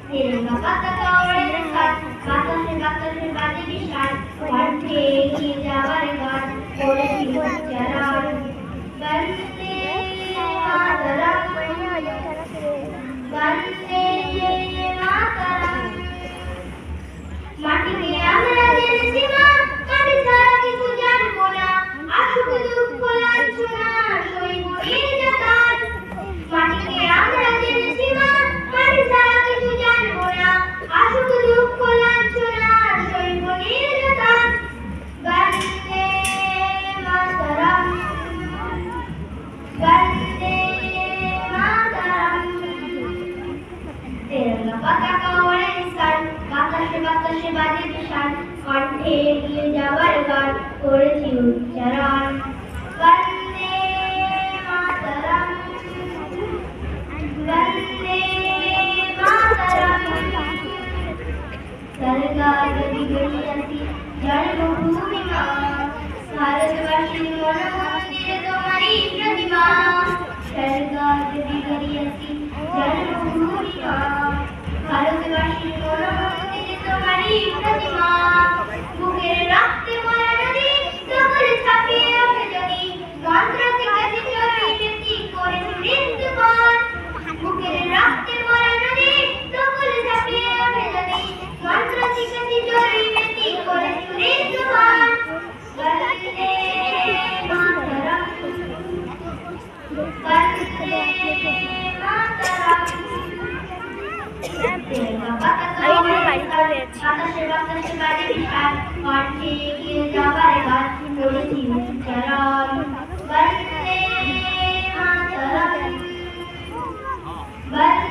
तिरंगा पताका ओढ़े साथ বাতাসে বাজে বিশাল কণ্ঠে এগিয়ে যাওয়ার গান করেছি উচ্চারণ বন্দে মাতরম বন্দে মাতরম মাটিকে আমরা জেনেছি মা মাটি ছাড়া কিছু জানবো না আসুক দুঃখ লাঞ্ছনা সইব নির্যাতন মাটিকে আমরা জেনেছি মা মাটি ছাড়া কিছু জানবো না আসুক দুঃখ লাঞ্ছনা সইব নির্যাতন বন্দে মাতরম বন্দে মাতরম तिरंगा पताका ओढ़े साथ বাতাসে বাজে বিশাল কণ্ঠে এগিয়ে যাওয়ার গান করেছি উচ্চারণ বন্দে মাতরম বন্দে মাতরম सरकार गदी गड़ियासी जन्मभूमि मां भारतवासी मनमंदिर तुम्हारी प्रतिमा सरकार गदी गड़ियासी जन्मभूमि मां भारतवासी मनमंदिर तुम्हारी प्रतिमा बुकेर रक्ते मरा नदी সকলে ছাপিয়ে ওঠে যদি মন্ত্র শিখাতে চলে ব্যক্তি করে মৃত্যুবরণ বুকের রক্তে মরা নদী সকলে ছাপিয়ে ওঠে যদি মন্ত্র শিখাতে চলে ব্যক্তি করে মৃত্যুবরণ বন্দে মাতরম বন্দে মাতরম तिरंगा पताका বাতাসে বাজে বিশাল কণ্ঠে এগিয়ে যাবার গান করেছি উচ্চারণ বন্দে মাতরম বন্দে